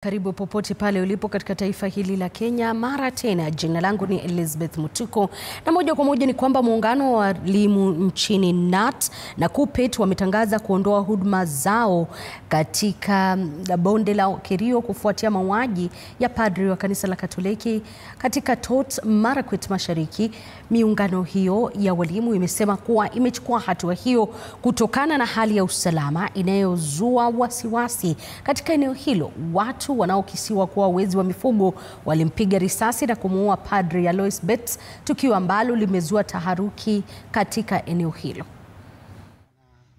Karibu popote pale ulipo katika taifa hili la Kenya mara tena. Jina langu ni Elizabeth Mutuko na moja kwa moja ni kwamba muungano wa walimu nchini KNUT na KUPPET wametangaza kuondoa huduma zao katika bonde la Kerio kufuatia mauaji ya padri wa kanisa la Katoliki katika Tot, Marakwet Mashariki. Miungano hiyo ya walimu imesema kuwa imechukua hatua hiyo kutokana na hali ya usalama inayozua wasiwasi katika eneo hilo. Watu wanaokisiwa kuwa wezi wa mifugo walimpiga risasi na kumuua Padri Alois Betts, tukio ambalo limezua taharuki katika eneo hilo.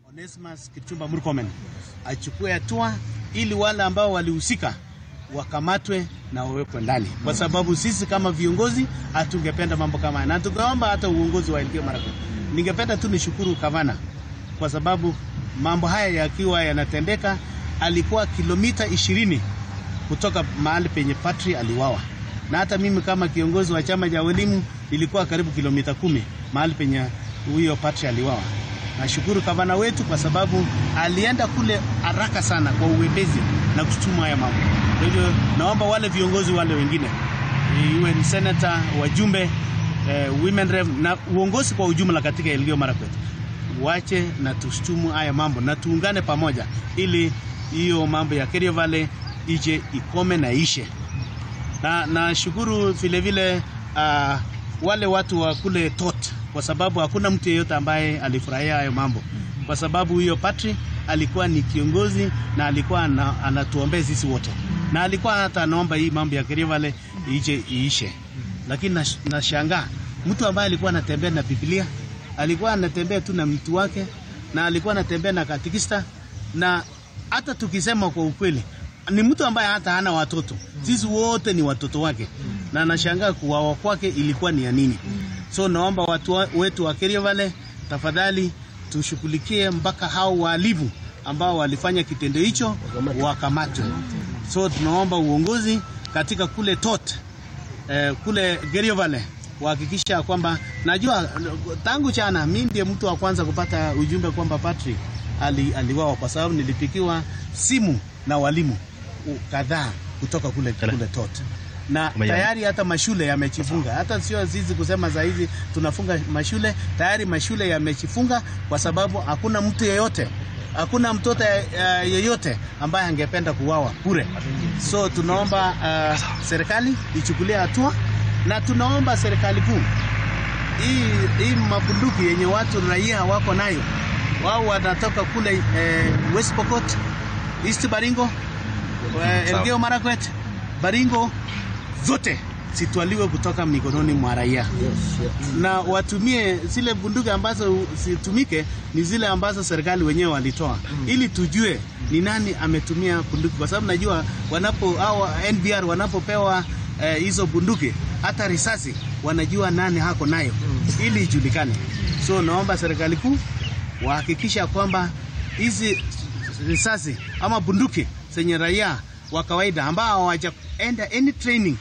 Onesmus Kipchumba Murkomen achukue hatua ili wale ambao walihusika wakamatwe na wawekwe ndani, kwa sababu sisi kama viongozi hatungependa mambo kama haya, na tungeomba hata uongozi wa Elgeyo Marakwet. Ningependa tu nishukuru Gavana kwa sababu mambo haya yakiwa yanatendeka, alikuwa kilomita 20 kutoka mahali penye patri aliwawa, na hata mimi kama kiongozi wa chama cha walimu ilikuwa karibu kilomita 10 mahali penye huyo patri aliwawa. Nashukuru Gavana wetu kwa sababu alienda kule haraka sana kwa uwepesi na kuchukua haya mambo. Kwa hivyo naomba wale viongozi wale wengine, iwe ni senator, wajumbe, women rep na uongozi kwa ujumla katika Elgeyo Marakwet, wache na tushtumu haya mambo na tuungane pamoja ili hiyo mambo ya Kerio Valley ije ikome na ishe. Na shukuru vile vile wale watu wa kule Tot, kwa sababu hakuna mtu yeyote ambaye alifurahia hayo mambo, kwa sababu huyo patri alikuwa ni kiongozi na alikuwa anatuombea sisi wote, na alikuwa hata anaomba hii mambo ya Kerio Valley ije iishe. Lakini nashangaa mtu ambaye alikuwa anatembea na Biblia, alikuwa anatembea tu na mtu wake, na alikuwa anatembea na katekista, na hata tukisema kwa ukweli ni mtu ambaye hata hana watoto. Sisi wote ni watoto wake, na nashangaa kuuawa kwake ilikuwa ni ya nini. So naomba watu wetu wa Kerio Valley, tafadhali tushughulikie mpaka hao walivu ambao walifanya kitendo hicho wakamatwe. So tunaomba uongozi katika kule Tot, kule Kerio Valley wahakikisha kwamba, najua tangu jana mimi ndiye mtu wa kwanza kupata ujumbe kwamba patri aliwawa, kwa sababu nilipikiwa simu na walimu kadhaa kutoka kule Tot. Na tayari hata mashule yamechifunga. Hata sio sisi kusema za hizi tunafunga mashule, tayari mashule yamechifunga kwa sababu hakuna mtu yeyote, hakuna mtoto yeyote ambaye angependa kuwawa bure. So tunaomba serikali ichukulie hatua, na tunaomba serikali kuu hii mabunduki yenye watu raia wako nayo, wao wanatoka kule West Pokot, East Baringo, Elgeyo Marakwet, Baringo, zote sitwaliwe kutoka mikononi mwa raia. Na watumie zile bunduki ambazo situmike ni zile ambazo serikali wenyewe walitoa, ili tujue ni nani ametumia bunduki, kwa sababu najua au NBR wanapopewa hizo bunduki, hata risasi wanajua nani hako nayo, ili ijulikane. So naomba serikali kuu wahakikisha kwamba hizi risasi ama bunduki zenye raia wa kawaida ambao hawajaenda any training